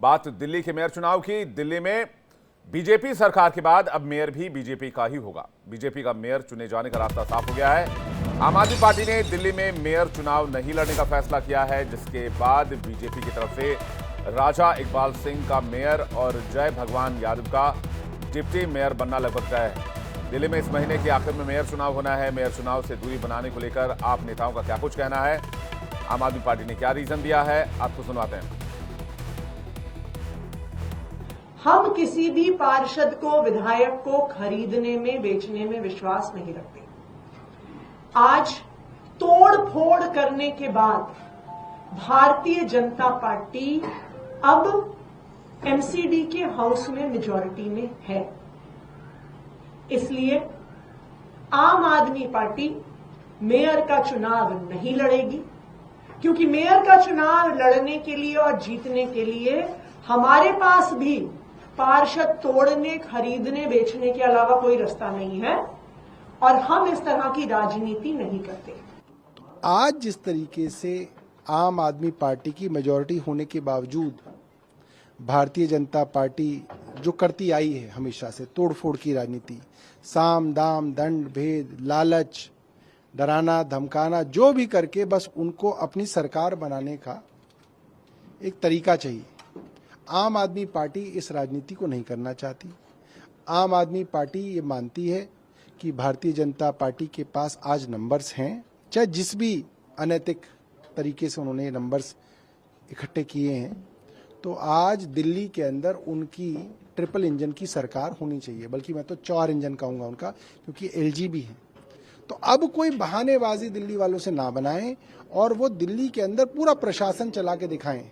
बात दिल्ली के मेयर चुनाव की। दिल्ली में बीजेपी सरकार के बाद अब मेयर भी बीजेपी का ही होगा। बीजेपी का मेयर चुने जाने का रास्ता साफ हो गया है। आम आदमी पार्टी ने दिल्ली में मेयर चुनाव नहीं लड़ने का फैसला किया है, जिसके बाद बीजेपी की तरफ से राजा इकबाल सिंह का मेयर और जय भगवान यादव का डिप्टी मेयर बनना लगभग तय है। दिल्ली में इस महीने के आखिर में मेयर चुनाव होना है। मेयर चुनाव से दूरी बनाने को लेकर आप नेताओं का क्या कुछ कहना है, आम आदमी पार्टी ने क्या रीजन दिया है, आपको सुनवाते हैं। हम किसी भी पार्षद को, विधायक को खरीदने में, बेचने में विश्वास नहीं रखते। आज तोड़ फोड़ करने के बाद भारतीय जनता पार्टी अब एमसीडी के हाउस में मेजॉरिटी में है। इसलिए आम आदमी पार्टी मेयर का चुनाव नहीं लड़ेगी, क्योंकि मेयर का चुनाव लड़ने के लिए और जीतने के लिए हमारे पास भी पार्षद तोड़ने, खरीदने, बेचने के अलावा कोई रास्ता नहीं है और हम इस तरह की राजनीति नहीं करते। आज जिस तरीके से आम आदमी पार्टी की मेजॉरिटी होने के बावजूद भारतीय जनता पार्टी जो करती आई है हमेशा से तोड़फोड़ की राजनीति, साम दाम दंड भेद, लालच, डराना धमकाना, जो भी करके बस उनको अपनी सरकार बनाने का एक तरीका चाहिए। आम आदमी पार्टी इस राजनीति को नहीं करना चाहती। आम आदमी पार्टी ये मानती है कि भारतीय जनता पार्टी के पास आज नंबर्स हैं, चाहे जिस भी अनैतिक तरीके से उन्होंने नंबर्स इकट्ठे किए हैं, तो आज दिल्ली के अंदर उनकी ट्रिपल इंजन की सरकार होनी चाहिए, बल्कि मैं तो 4 इंजन कहूंगा उनका, क्योंकि एलजी भी है। तो अब कोई बहानेबाजी दिल्ली वालों से ना बनाएं और वो दिल्ली के अंदर पूरा प्रशासन चला के दिखाएं।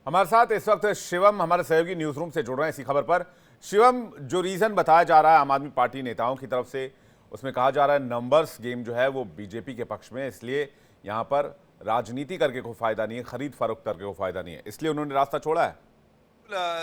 हमारे साथ इस वक्त शिवम हमारे सहयोगी न्यूज रूम से जुड़ रहे हैं इसी खबर पर। शिवम, जो रीजन बताया जा रहा है आम आदमी पार्टी नेताओं की तरफ से, उसमें कहा जा रहा है नंबर्स गेम जो है वो बीजेपी के पक्ष में है, इसलिए यहां पर राजनीति करके कोई फायदा नहीं है, खरीद फरोख्त करके कोई फायदा नहीं है, इसलिए उन्होंने रास्ता छोड़ा है।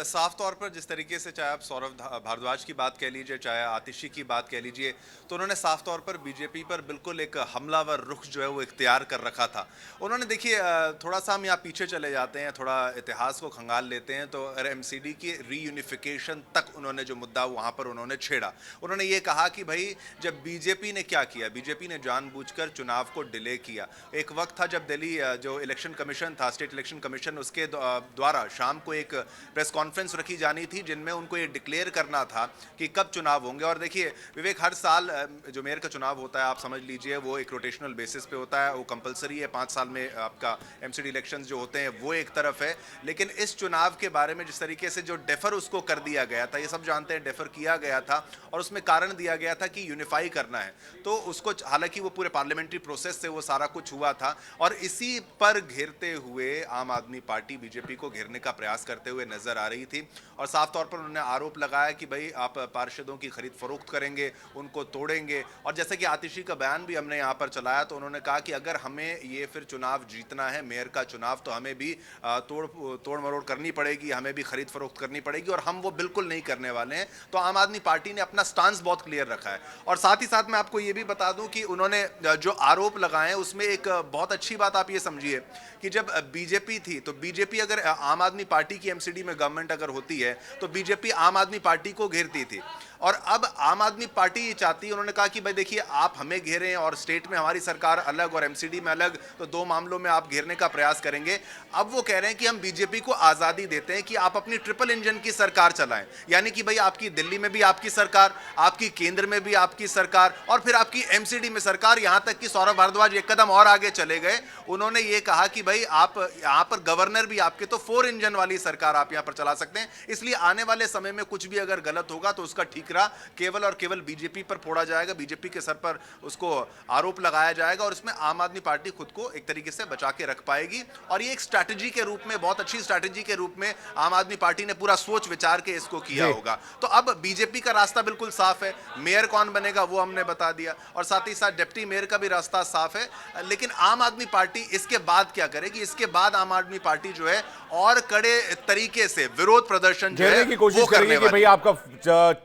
साफ तौर पर जिस तरीके से चाहे आप सौरभ भारद्वाज की बात कह लीजिए, चाहे आतिशी की बात कह लीजिए, तो उन्होंने साफ तौर पर बीजेपी पर बिल्कुल एक हमलावर रुख जो है वो इख्तियार कर रखा था। उन्होंने देखिए, थोड़ा सा हम यहाँ पीछे चले जाते हैं, थोड़ा इतिहास को खंगाल लेते हैं, तो एमसीडी की रीयूनिफिकेशन तक उन्होंने जो मुद्दा वहाँ पर उन्होंने छेड़ा। उन्होंने ये कहा कि भाई जब बीजेपी ने क्या किया, बीजेपी ने जानबूझकर चुनाव को डिले किया। एक वक्त था जब दिल्ली जो इलेक्शन कमीशन था, स्टेट इलेक्शन कमीशन, उसके द्वारा शाम को एक प्रेस कॉन्फ्रेंस रखी जानी थी जिनमें उनको ये डिक्लेयर करना था कि कब चुनाव होंगे। और देखिए विवेक, हर साल जो मेयर का चुनाव होता है, आप समझ लीजिए वो एक रोटेशनल बेसिस पे होता है, वो कंपलसरी है। 5 साल में आपका एमसीडी इलेक्शंस जो होते हैं वो एक तरफ है, लेकिन इस चुनाव के बारे में जिस तरीके से जो डेफर उसको कर दिया गया था, ये सब जानते हैं डेफर किया गया था और उसमें कारण दिया गया था कि यूनिफाई करना है, तो उसको हालांकि वो पूरे पार्लियामेंट्री प्रोसेस से वो सारा कुछ हुआ था और इसी पर घेरते हुए आम आदमी पार्टी बीजेपी को घेरने का प्रयास करते हुए नजर आ रही थी। और साफ तौर पर उन्होंने आरोप लगाया कि भाई आप पार्षदों की खरीद फरोख्त करेंगे, उनको तोड़ेंगे। और जैसे कि आतिशी का बयान भी हमने यहाँ पर चलाया, तो उन्होंने कहा कि अगर हमें ये फिर चुनाव जीतना है, मेयर का चुनाव, तो हमें भी तोड़ मरोड़ करनी पड़ेगी, हमें भी खरीद फरोख्त करनी पड़ेगी और हम वो बिल्कुल नहीं करने वाले हैं। तो आम आदमी पार्टी ने अपना स्टांस बहुत क्लियर रखा है। और साथ ही साथ मैं आपको ये भी बता दूं कि उन्होंने जो आरोप लगाए उसमें एक बहुत अच्छी बात आप ये समझिए कि जब बीजेपी थी, तो बीजेपी अगर आम आदमी पार्टी की एमसीडी में गवर्नमेंट अगर होती है तो बीजेपी आम आदमी पार्टी को घेरती थी। और अब आम आदमी पार्टी ये चाहती है, उन्होंने कहा कि भाई देखिए आप हमें घेरें और स्टेट में हमारी सरकार अलग और एमसीडी में अलग, तो 2 मामलों में आप घेरने का प्रयास करेंगे। अब वो कह रहे हैं कि हम बीजेपी को आज़ादी देते हैं कि आप अपनी ट्रिपल इंजन की सरकार चलाएं, यानी कि भाई आपकी दिल्ली में भी आपकी सरकार, आपकी केंद्र में भी आपकी सरकार और फिर आपकी एमसीडी में सरकार। यहां तक कि सौरभ भारद्वाज एक कदम और आगे चले गए, उन्होंने ये कहा कि भाई आप यहां पर गवर्नर भी आपके, तो 4 इंजन वाली सरकार आप यहां पर चला सकते हैं। इसलिए आने वाले समय में कुछ भी अगर गलत होगा तो उसका ठीकरा केवल और केवल बीजेपी पर फोड़ा जाएगा, बीजेपी के सर पर उसको आरोप लगाया जाएगा और इसमें आम आदमी पार्टी खुद को एक तरीके से बचा के रख पाएगी। और ये एक स्ट्रैटेजी के रूप में, बहुत अच्छी स्ट्रैटेजी के रूप में आम आदमी पार्टी ने पूरा सोच विचार के इसको किया होगा। तो अब बीजेपी का रास्ता बिल्कुल साफ है, मेयर कौन बनेगा वो हमने बता दिया और साथ ही साथ डिप्टी मेयर का भी रास्ता साफ है। लेकिन आम आदमी पार्टी इसके बाद क्या करेगी? इसके बाद आम आदमी पार्टी जो है और कड़े तरीके से विरोध प्रदर्शन जो है की कोशिश वो करने करेगी कि भाई आपका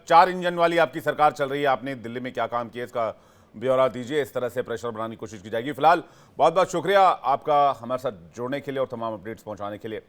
4 इंजन वाली आपकी सरकार चल रही है, आपने दिल्ली में क्या काम किया इसका ब्यौरा दीजिए। इस तरह से प्रेशर बनाने की कोशिश की जाएगी। फिलहाल बहुत बहुत शुक्रिया आपका हमारे साथ जुड़ने के लिए और तमाम अपडेट्स पहुंचाने के लिए।